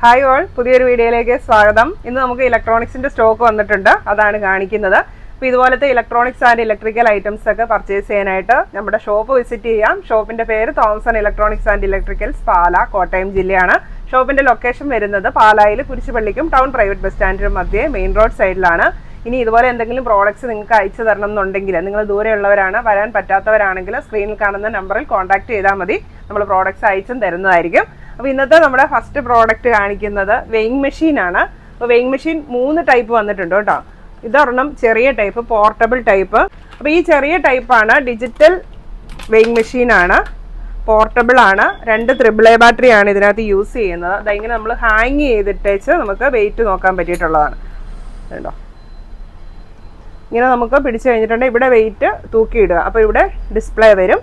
Hi all, പുതിയൊരു വീഡിയോയിലേക്ക് സ്വാഗതം. ഇന്ന് നമുക്ക് ഇലക്ട്രോണിക്സിന്റെ സ്റ്റോക്ക് വന്നിട്ടുണ്ട്, അതാണ് കാണിക്കുന്നത്. അപ്പോൾ ഇതുപോലത്തെ ഇലക്ട്രോണിക്സ് ആൻഡ് ഇലക്ട്രിക്കൽ ഐറ്റംസ് ഒക്കെ പർച്ചേസ് ചെയ്യാനായിട്ട് നമ്മുടെ ഷോപ്പ് വിസിറ്റ് ചെയ്യാം. ഷോപ്പിന്റെ പേര് തോംസൺ ഇലക്ട്രോണിക്സ് ആൻഡ് ഇലക്ട്രിക്കൽസ്, പാല, കോട്ടയം ജില്ലയാണ്. ഷോപ്പിന്റെ ലൊക്കേഷൻ വരുന്നത് പാലായിൽ കുരിശുപള്ളിക്കും ടൗൺ പ്രൈവറ്റ് ബസ് സ്റ്റാൻഡിനും മധ്യേ മെയിൻ റോഡ് സൈഡിലാണ്. ഇനി ഇതുപോലെ എന്തെങ്കിലും പ്രോഡക്ട്സ് നിങ്ങൾക്ക് അയച്ചു തരണം എന്നുണ്ടെങ്കിൽ, നിങ്ങൾ ദൂരെയുള്ളവരാണ്, വരാൻ പറ്റാത്തവരാണെങ്കിൽ സ്ക്രീനിൽ കാണുന്ന നമ്പറിൽ കോൺടാക്ട് ചെയ്താൽ മതി. നമ്മൾ പ്രോഡക്ട്സ് അയച്ചും തരുന്നതായിരിക്കും. അപ്പോൾ ഇന്നത്തെ നമ്മുടെ ഫസ്റ്റ് പ്രോഡക്റ്റ് കാണിക്കുന്നത് വെയിങ് മെഷീൻ ആണ്. അപ്പോൾ വെയിങ് മെഷീൻ 3 ടൈപ്പ് വന്നിട്ടുണ്ട് കേട്ടോ. ഇതൊരെണ്ണം ചെറിയ ടൈപ്പ്, പോർട്ടബിൾ ടൈപ്പ്. അപ്പോൾ ഈ ചെറിയ ടൈപ്പാണ് ഡിജിറ്റൽ വെയിങ് മെഷീനാണ്, പോർട്ടബിൾ ആണ്. 2 AAA ബാറ്ററിയാണ് ഇതിനകത്ത് യൂസ് ചെയ്യുന്നത്. അതിങ്ങനെ നമ്മൾ ഹാങ് ചെയ്തിട്ടേച്ച് നമുക്ക് വെയിറ്റ് നോക്കാൻ പറ്റിയിട്ടുള്ളതാണ് കേട്ടോ. ഇങ്ങനെ നമുക്ക് പിടിച്ചു കഴിഞ്ഞിട്ടുണ്ടെങ്കിൽ ഇവിടെ വെയിറ്റ് തൂക്കിയിടുക, അപ്പോൾ ഇവിടെ ഡിസ്പ്ലേ വരും.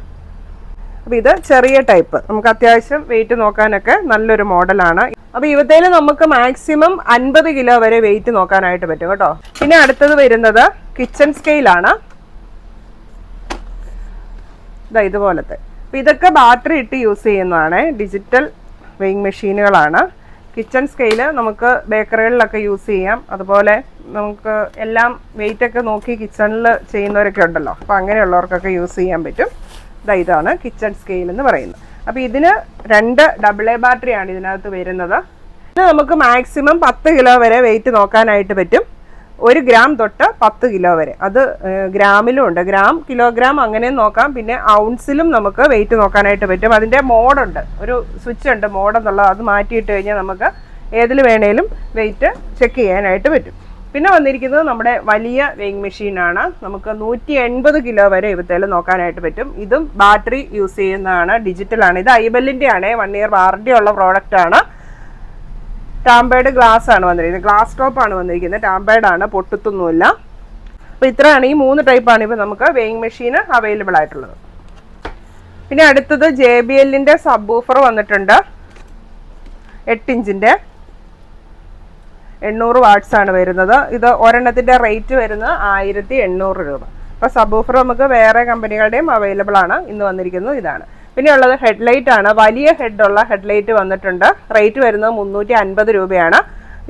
അപ്പോൾ ഇത് ചെറിയ ടൈപ്പ്, നമുക്ക് അത്യാവശ്യം വെയിറ്റ് നോക്കാനൊക്കെ നല്ലൊരു മോഡലാണ്. അപ്പോൾ ഇവത്തേൽ നമുക്ക് മാക്സിമം 50 കിലോ വരെ വെയിറ്റ് നോക്കാനായിട്ട് പറ്റും കേട്ടോ. പിന്നെ അടുത്തത് വരുന്നത് കിച്ചൺ സ്കെയിലാണ്, ഇതുപോലത്തെ. അപ്പോൾ ഇതൊക്കെ ബാറ്ററി ഇട്ട് യൂസ് ചെയ്യുന്നതാണ്, ഡിജിറ്റൽ വെയിങ് മെഷീനുകളാണ്. കിച്ചൺ സ്കെയില് നമുക്ക് ബേക്കറികളിലൊക്കെ യൂസ് ചെയ്യാം. അതുപോലെ നമുക്ക് എല്ലാം വെയിറ്റൊക്കെ നോക്കി കിച്ചണിൽ ചെയ്യുന്നവരൊക്കെ ഉണ്ടല്ലോ, അപ്പോൾ അങ്ങനെയുള്ളവർക്കൊക്കെ യൂസ് ചെയ്യാൻ പറ്റും. ഇതാണ് കിച്ചൺ സ്കെയിൽ എന്ന് പറയുന്നത്. അപ്പോൾ ഇതിന് 2 AA ബാറ്ററിയാണ് ഇതിനകത്ത് വരുന്നത്. ഇത് നമുക്ക് മാക്സിമം 10 കിലോ വരെ വെയിറ്റ് നോക്കാനായിട്ട് പറ്റും. 1 ഗ്രാം തൊട്ട് 10 കിലോ വരെ. അത് ഗ്രാമിലും ഉണ്ട്, ഗ്രാം, കിലോഗ്രാം അങ്ങനെയും നോക്കാം. പിന്നെ ഔൺസിലും നമുക്ക് വെയിറ്റ് നോക്കാനായിട്ട് പറ്റും. അതിൻ്റെ മോഡുണ്ട്, ഒരു സ്വിച്ച് ഉണ്ട് മോഡെന്നുള്ളത്. അത് മാറ്റിയിട്ട് കഴിഞ്ഞാൽ നമുക്ക് ഏതിൽ വേണേലും വെയിറ്റ് ചെക്ക് ചെയ്യാനായിട്ട് പറ്റും. പിന്നെ വന്നിരിക്കുന്നത് നമ്മുടെ വലിയ വെയിങ് മെഷീനാണ്. നമുക്ക് 180 കിലോ വരെ ഇവത്തേൽ നോക്കാനായിട്ട് പറ്റും. ഇതും ബാറ്ററി യൂസ് ചെയ്യുന്നതാണ്, ഡിജിറ്റലാണ്. ഇത് ഐബെല്ലിൻ്റെ ആണ്, 1 ഇയർ വാറണ്ടി ഉള്ള പ്രോഡക്റ്റ് ആണ്. ടാമ്പേർഡ് ഗ്ലാസ് ആണ് വന്നിരിക്കുന്നത്, ഗ്ലാസ് ടോപ്പ് ആണ് വന്നിരിക്കുന്നത്, ടാമ്പേർഡ് ആണ്, പൊട്ടത്തൊന്നുമില്ല. അപ്പോൾ ഇത്രയാണ്, ഈ 3 ടൈപ്പാണ് ഇപ്പോൾ നമുക്ക് വെയിങ് മെഷീന് അവൈലബിൾ ആയിട്ടുള്ളത്. പിന്നെ അടുത്തത് JBLൻ്റെ സബ് വൂഫർ വന്നിട്ടുണ്ട്, 8 ഇഞ്ചിൻ്റെ 800 വാട്ട്സ് ആണ് വരുന്നത്. ഇത് ഒരെണ്ണത്തിൻ്റെ റേറ്റ് വരുന്നത് 1800 രൂപ. അപ്പോൾ സബ് വൂഫർ നമുക്ക് വേറെ കമ്പനികളുടെയും അവൈലബിൾ ആണ്. ഇന്ന് വന്നിരിക്കുന്നത് ഇതാണ്. പിന്നെ ഉള്ളത് ഹെഡ്ലൈറ്റ് ആണ്, വലിയ ഹെഡുള്ള ഹെഡ്ലൈറ്റ് വന്നിട്ടുണ്ട്. റേറ്റ് വരുന്നത് 350 രൂപയാണ്.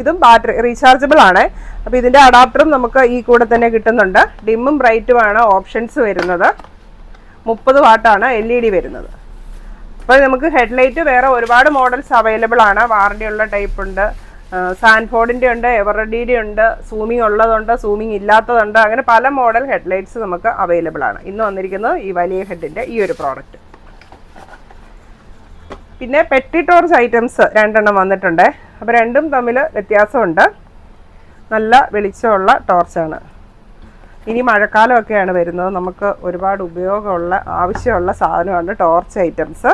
ഇതും ബാറ്ററി റീചാർജബിൾ ആണ്. അപ്പോൾ ഇതിൻ്റെ അഡാപ്റ്ററും നമുക്ക് ഈ കൂടെ തന്നെ കിട്ടുന്നുണ്ട്. ഡിമ്മും ബ്രൈറ്റുമാണ് ഓപ്ഷൻസ് വരുന്നത്. 30 വാട്ടാണ് LED വരുന്നത്. അപ്പോൾ നമുക്ക് ഹെഡ്ലൈറ്റ് വേറെ ഒരുപാട് മോഡൽസ് അവൈലബിൾ ആണ്. വാറണ്ടി ഉള്ള ടൈപ്പ് ഉണ്ട്, സാൻഫോർഡിൻ്റെ ഉണ്ട്, എവർറെഡിയുടെ ഉണ്ട്, സൂമിങ് ഉള്ളതുണ്ട്, സൂമിങ് ഇല്ലാത്തതുണ്ട്. അങ്ങനെ പല മോഡൽ ഹെഡ്ലൈറ്റ്സ് നമുക്ക് അവൈലബിൾ ആണ്. ഇന്ന് വന്നിരിക്കുന്നത് ഈ വലിയ ഹെഡിൻ്റെ ഈ ഒരു പ്രോഡക്റ്റ്. പിന്നെ പെട്ടി ടോർച്ച് ഐറ്റംസ് 2 എണ്ണം വന്നിട്ടുണ്ട്. അപ്പോൾ രണ്ടും തമ്മിൽ വ്യത്യാസമുണ്ട്. നല്ല വെളിച്ചമുള്ള ടോർച്ചാണ്. ഇനി മഴക്കാലമൊക്കെയാണ് വരുന്നത്, നമുക്ക് ഒരുപാട് ഉപയോഗമുള്ള ആവശ്യമുള്ള സാധനമാണ് ടോർച്ച് ഐറ്റംസ്.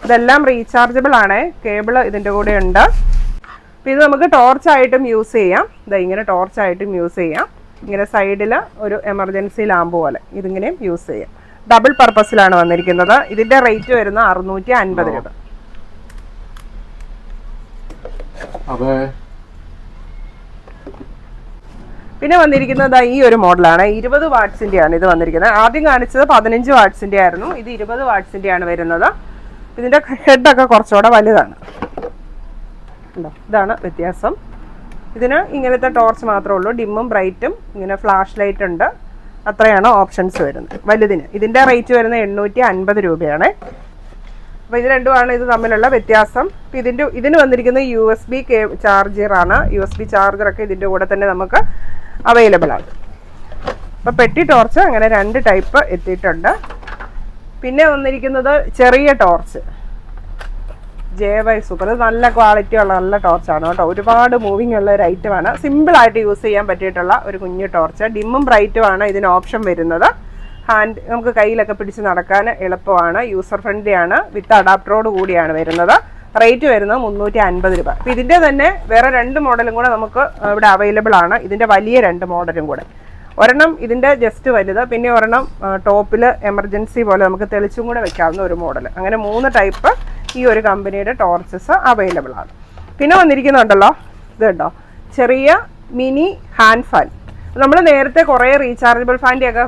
ഇതെല്ലാം റീചാർജബിൾ ആണ്, കേബിൾ ഇതിൻ്റെ കൂടെ ഉണ്ട്. അപ്പോൾ ഇത് നമുക്ക് ടോർച്ചായിട്ടും യൂസ് ചെയ്യാം. ഇങ്ങനെ ടോർച്ചായിട്ടും യൂസ് ചെയ്യാം. ഇങ്ങനെ സൈഡിൽ ഒരു എമർജൻസി ലാമ്പ് പോലെ ഇതിങ്ങനെയും യൂസ് ചെയ്യാം. ഡബിൾ പർപ്പസിലാണ് വന്നിരിക്കുന്നത്. ഇതിൻ്റെ റേറ്റ് വരുന്നത് 650 രൂപ. പിന്നെ വന്നിരിക്കുന്നത് ഈ ഒരു മോഡലാണ്, 20 വാട്ട്സിൻ്റെയാണ് ഇത് വന്നിരിക്കുന്നത്. ആദ്യം കാണിച്ചത് 15 വാട്ട്സിൻ്റെ ആയിരുന്നു, ഇത് 20 വാട്ട്സിൻ്റെയാണ് വരുന്നത്. ഇതിൻ്റെ ഹെഡൊക്കെ കുറച്ചുകൂടെ വലുതാണ്, ഇതാണ് വ്യത്യാസം. ഇതിന് ഇങ്ങനത്തെ ടോർച്ച് മാത്രമേ ഉള്ളൂ, ഡിമ്മും ബ്രൈറ്റും, ഇങ്ങനെ ഫ്ലാഷ് ലൈറ്റ് ഉണ്ട്. അത്രയാണ് ഓപ്ഷൻസ് വരുന്നത് വലുതിന്. ഇതിൻ്റെ റേറ്റ് വരുന്നത് 850 രൂപയാണ്. അപ്പോൾ ഇത് രണ്ടുമാണ് ഇത് തമ്മിലുള്ള വ്യത്യാസം. ഇതിന് വന്നിരിക്കുന്നത് USB ചാർജറാണ്. USB ചാർജറൊക്കെ ഇതിൻ്റെ കൂടെ തന്നെ നമുക്ക് അവൈലബിൾ ആണ്. അപ്പോൾ പെട്ടി ടോർച്ച് അങ്ങനെ 2 ടൈപ്പ് എത്തിയിട്ടുണ്ട്. പിന്നെ വന്നിരിക്കുന്നത് ചെറിയ ടോർച്ച്, JY സൂപ്പർ. ഇത് നല്ല ക്വാളിറ്റി ഉള്ള നല്ല ടോർച്ചാണ് കേട്ടോ. ഒരുപാട് മൂവിങ് ഉള്ള ഒരു ഐറ്റമാണ്. സിമ്പിളായിട്ട് യൂസ് ചെയ്യാൻ പറ്റിയിട്ടുള്ള ഒരു കുഞ്ഞു ടോർച്ച്. ഡിമ്മും ബ്രൈറ്റുമാണ് ഇതിന് ഓപ്ഷൻ വരുന്നത്. നമുക്ക് കയ്യിലൊക്കെ പിടിച്ച് നടക്കാൻ എളുപ്പമാണ്, യൂസർ ഫ്രണ്ട്ലി ആണ്. വിത്ത് അഡാപ്റ്ററോട് കൂടിയാണ് വരുന്നത്. റേറ്റ് വരുന്നത് 350 രൂപ. അപ്പോൾ ഇതിൻ്റെ തന്നെ വേറെ 2 മോഡലും കൂടെ നമുക്ക് ഇവിടെ അവൈലബിൾ ആണ്. ഇതിൻ്റെ വലിയ 2 മോഡലും കൂടെ. ഒരെണ്ണം ഇതിൻ്റെ ജസ്റ്റ് വലുത്, പിന്നെ ഒരെണ്ണം ടോപ്പിൽ എമർജൻസി പോലെ നമുക്ക് തെളിച്ചും കൂടെ വെക്കാവുന്ന ഒരു മോഡൽ. അങ്ങനെ 3 ടൈപ്പ് ഈ ഒരു കമ്പനിയുടെ ടോർച്ചസ് അവൈലബിൾ ആണ്. പിന്നെ വന്നിരിക്കുന്നുണ്ടല്ലോ, ഇത് കേട്ടോ, ചെറിയ മിനി ഹാൻഡ് ഫാൻ. നമ്മൾ നേരത്തെ കുറേ റീചാർജബിൾ ഫാൻ്റെ ഒക്കെ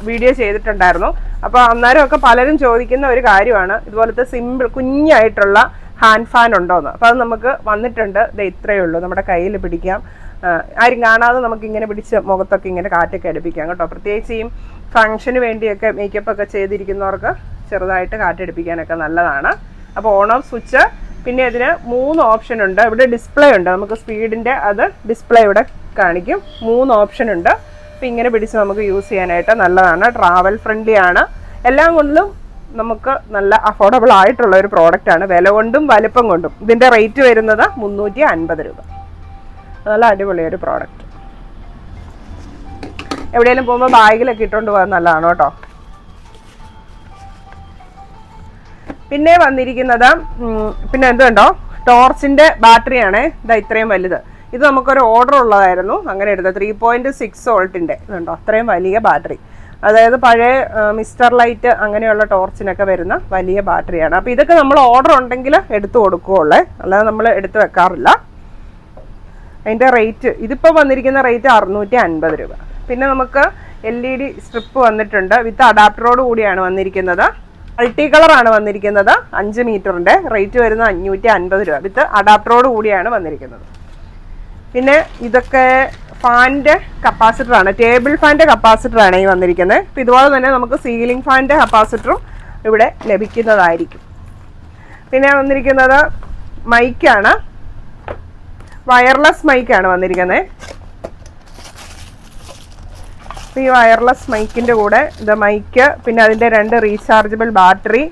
വീഡിയോ ചെയ്തിട്ടുണ്ടായിരുന്നു. അപ്പോൾ അന്നേരമൊക്കെ പലരും ചോദിക്കുന്ന ഒരു കാര്യമാണ് ഇതുപോലത്തെ സിമ്പിൾ കുഞ്ഞായിട്ടുള്ള ഹാൻഡ് ഫാൻ ഉണ്ടോയെന്ന്. അപ്പോൾ അത് നമുക്ക് വന്നിട്ടുണ്ട്. ഇത് ഇത്രയേ ഉള്ളൂ, നമ്മുടെ കയ്യിൽ പിടിക്കാം, ആരും കാണാതെ നമുക്ക് ഇങ്ങനെ പിടിച്ച് മുഖത്തൊക്കെ ഇങ്ങനെ കാറ്റൊക്കെ അടുപ്പിക്കാം കേട്ടോ. പ്രത്യേകിച്ച് ഈ ഫംഗ്ഷന് വേണ്ടിയൊക്കെ മേക്കപ്പ് ഒക്കെ ചെയ്തിരിക്കുന്നവർക്ക് ചെറുതായിട്ട് കാറ്റടുപ്പിക്കാനൊക്കെ നല്ലതാണ്. അപ്പോൾ ഓൺ ഓഫ് സ്വിച്ച്, പിന്നെ ഇതിന് 3 ഓപ്ഷൻ ഉണ്ട്. ഇവിടെ ഡിസ്പ്ലേ ഉണ്ട്, നമുക്ക് സ്പീഡിൻ്റെ അത് ഡിസ്പ്ലേ ഇവിടെ കാണിക്കും. 3 ഓപ്ഷൻ ഉണ്ട്. അപ്പോൾ ഇങ്ങനെ പിടിച്ച് നമുക്ക് യൂസ് ചെയ്യാനായിട്ട് നല്ലതാണ്. ട്രാവൽ ഫ്രണ്ട്ലി ആണ്. എല്ലാം കൊണ്ടും നമുക്ക് നല്ല അഫോർഡബിൾ ആയിട്ടുള്ള ഒരു പ്രോഡക്റ്റാണ്. വില കൊണ്ടും വലിപ്പം കൊണ്ടും. ഇതിൻ്റെ റേറ്റ് വരുന്നത് 350 രൂപ. നല്ല അടിപൊളിയൊരു പ്രോഡക്റ്റ്. എവിടെയെങ്കിലും പോകുമ്പോൾ ബാഗിലൊക്കെ ഇട്ടുകൊണ്ട് പോകാൻ നല്ലതാണ് കേട്ടോ. പിന്നെ വന്നിരിക്കുന്നത് പിന്നെ എന്തുണ്ടോ, ടോർച്ചിൻ്റെ ബാറ്ററിയാണ്. ഇതാ ഇത്രയും വലുത്. ഇത് നമുക്കൊരു ഓർഡർ ഉള്ളതായിരുന്നു, അങ്ങനെ എടുത്തത്. 3.6 വോൾട്ടിൻ്റെ ഇതുണ്ടോ, അത്രയും വലിയ ബാറ്ററി. അതായത് പഴയ മിസ്റ്റർ ലൈറ്റ് അങ്ങനെയുള്ള ടോർച്ചിനൊക്കെ വരുന്ന വലിയ ബാറ്ററിയാണ്. അപ്പോൾ ഇതൊക്കെ നമ്മൾ ഓർഡർ ഉണ്ടെങ്കിൽ എടുത്തു കൊടുക്കുകയുള്ളേ, അല്ലാതെ നമ്മൾ എടുത്ത് വെക്കാറില്ല. അതിൻ്റെ റേറ്റ് ഇതിപ്പോൾ വന്നിരിക്കുന്ന റേറ്റ് 650 രൂപ. പിന്നെ നമുക്ക് LED സ്ട്രിപ്പ് വന്നിട്ടുണ്ട്. വിത്ത് അഡാപ്റ്ററോട് കൂടിയാണ് വന്നിരിക്കുന്നത്. മൾട്ടി കളറാണ് വന്നിരിക്കുന്നത്. 5 മീറ്ററിൻ്റെ റേറ്റ് വരുന്നത് 550 രൂപ. വിത്ത് അഡാപ്റ്ററോട് കൂടിയാണ് വന്നിരിക്കുന്നത്. പിന്നെ ഇതൊക്കെ ഫാനിൻ്റെ കപ്പാസിറ്ററാണ്, ടേബിൾ ഫാനിൻ്റെ കപ്പാസിറ്ററാണ് ഈ വന്നിരിക്കുന്നത്. അപ്പോൾ ഇതുപോലെ തന്നെ നമുക്ക് സീലിംഗ് ഫാനിൻ്റെ കപ്പാസിറ്ററും ഇവിടെ ലഭിക്കുന്നതായിരിക്കും. പിന്നെ വന്നിരിക്കുന്നത് മൈക്കാണ്, വയർലെസ് മൈക്കാണ് വന്നിരിക്കുന്നത്. ഈ വയർലെസ് മൈക്കിൻ്റെ കൂടെ ഇത് മൈക്ക്, പിന്നെ അതിൻ്റെ 2 rechargeable battery,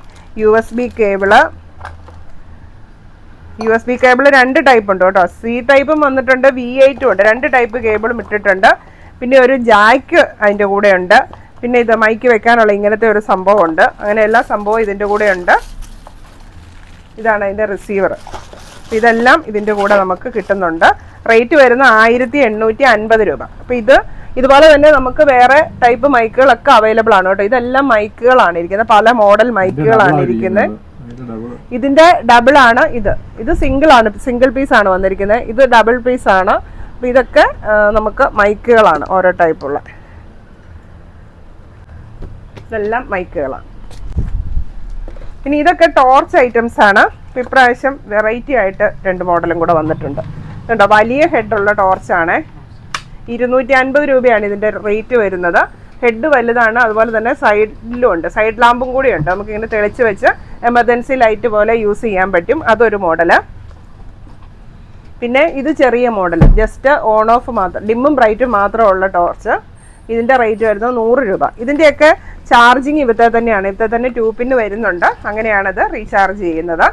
USB cable. USB cable 2 type ഉണ്ട് കേട്ടോ. C ടൈപ്പും വന്നിട്ടുണ്ട്, V8 ഉണ്ട്. 2 ടൈപ്പ് കേബിളും ഇട്ടിട്ടുണ്ട്. പിന്നെ ഒരു ജാക്ക് അതിൻ്റെ കൂടെ ഉണ്ട്. പിന്നെ ഇത് മൈക്ക് വെക്കാനുള്ള ഇങ്ങനത്തെ ഒരു സംഭവം ഉണ്ട്. അങ്ങനെ എല്ലാ സംഭവവും ഇതിൻ്റെ കൂടെ ഉണ്ട്. ഇതാണ് അതിൻ്റെ റിസീവർ. ഇതെല്ലാം ഇതിൻ്റെ കൂടെ നമുക്ക് കിട്ടുന്നുണ്ട്. റേറ്റ് വരുന്ന 1850 രൂപ. അപ്പോൾ ഇതുപോലെ തന്നെ നമുക്ക് വേറെ ടൈപ്പ് മൈക്കുകളൊക്കെ അവൈലബിൾ ആണ് കേട്ടോ. ഇതെല്ലാം മൈക്കുകളാണ് ഇരിക്കുന്നത്, പല മോഡൽ മൈക്കുകളാണ് ഇരിക്കുന്നത്. ഇതിന്റെ ഡബിൾ ആണ് ഇത് സിംഗിൾ ആണ്, സിംഗിൾ പീസ് ആണ് വന്നിരിക്കുന്നത്. ഇത് ഡബിൾ പീസ് ആണ്. അപ്പോൾ ഇതൊക്കെ നമുക്ക് മൈക്കുകളാണ്, ഓരോ ടൈപ്പുള്ള ഇതെല്ലാം മൈക്കുകളാണ്. പിന്നെ ഇതൊക്കെ ടോർച്ച് ഐറ്റംസ് ആണ്. ഇപ്രാവശ്യം വെറൈറ്റി ആയിട്ട് 2 മോഡലും കൂടെ വന്നിട്ടുണ്ട് കേട്ടോ. വലിയ ഹെഡുള്ള ടോർച്ചാണ്. 250 രൂപയാണ് ഇതിൻ്റെ റേറ്റ് വരുന്നത്. ഹെഡ് വലുതാണ്, അതുപോലെ തന്നെ സൈഡിലും ഉണ്ട്, സൈഡ് ലാമ്പും കൂടി ഉണ്ട്. നമുക്കിങ്ങനെ തെളിച്ച് വെച്ച് എമർജൻസി ലൈറ്റ് പോലെ യൂസ് ചെയ്യാൻ പറ്റും. അതൊരു മോഡല്. പിന്നെ ഇത് ചെറിയ മോഡൽ, ജസ്റ്റ് ഓൺ ഓഫ് മാത്രം, ഡിമ്മും ബ്രൈറ്റും മാത്രമുള്ള ടോർച്ച്. ഇതിൻ്റെ റേറ്റ് വരുന്നത് 100 രൂപ. ഇതിൻ്റെയൊക്കെ ചാർജിങ് ഇവിടുത്തെ തന്നെയാണ്. ഇവിടുത്തെ തന്നെ 2 പിൻ വരുന്നുണ്ട്. അങ്ങനെയാണിത് റീചാർജ് ചെയ്യുന്നത്.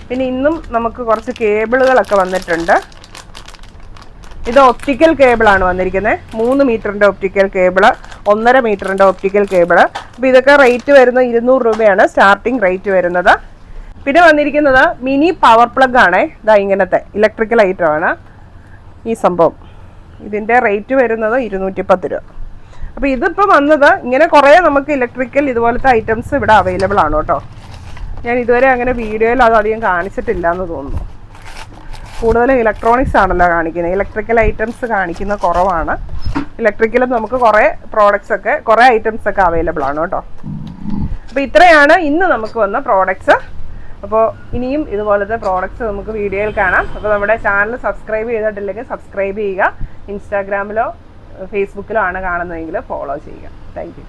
പിന്നെ ഇന്നും നമുക്ക് കുറച്ച് കേബിളുകളൊക്കെ വന്നിട്ടുണ്ട്. ഇത് ഒപ്റ്റിക്കൽ കേബിളാണ് വന്നിരിക്കുന്നത്. 3 മീറ്ററിൻ്റെ ഒപ്റ്റിക്കൽ കേബിള്, 1.5 മീറ്ററിൻ്റെ ഒപ്റ്റിക്കൽ കേബിള്. അപ്പോൾ ഇതൊക്കെ റേറ്റ് വരുന്നത് 200 രൂപയാണ് സ്റ്റാർട്ടിങ് റേറ്റ് വരുന്നത്. പിന്നെ വന്നിരിക്കുന്നത് മിനി പവർ പ്ലഗ് ആണ്. ഇതാ ഇങ്ങനത്തെ ഇലക്ട്രിക്കൽ ഐറ്റമാണ് ഈ സംഭവം. ഇതിൻ്റെ റേറ്റ് വരുന്നത് 210 രൂപ. അപ്പോൾ ഇതിപ്പോൾ വന്നത് ഇങ്ങനെ കുറേ നമുക്ക് ഇലക്ട്രിക്കൽ ഇതുപോലത്തെ ഐറ്റംസ് ഇവിടെ അവൈലബിൾ ആണ് കേട്ടോ. ഞാൻ ഇതുവരെ അങ്ങനെ വീഡിയോയിൽ അത് അധികം കാണിച്ചിട്ടില്ല എന്ന് തോന്നുന്നു. കൂടുതലും ഇലക്ട്രോണിക്സ് ആണല്ലോ കാണിക്കുന്നത്, ഇലക്ട്രിക്കൽ ഐറ്റംസ് കാണിക്കുന്ന കുറവാണ്. ഇലക്ട്രിക്കലും നമുക്ക് കുറേ പ്രോഡക്റ്റ്സ് ഒക്കെ, കുറേ ഐറ്റംസ് ഒക്കെ അവൈലബിൾ ആണ് കേട്ടോ. അപ്പോൾ ഇത്രയാണ് ഇന്ന് നമുക്ക് വന്ന പ്രോഡക്റ്റ്സ്. അപ്പോൾ ഇനിയും ഇതുപോലത്തെ പ്രോഡക്റ്റ്സ് നമുക്ക് വീഡിയോയിൽ കാണാം. അപ്പോൾ നമ്മുടെ ചാനൽ സബ്സ്ക്രൈബ് ചെയ്തിട്ടില്ലെങ്കിൽ സബ്സ്ക്രൈബ് ചെയ്യുക. ഇൻസ്റ്റാഗ്രാമിലോ ഫേസ്ബുക്കിലോ ആണ് കാണുന്നതെങ്കിൽ ഫോളോ ചെയ്യുക. Thank you.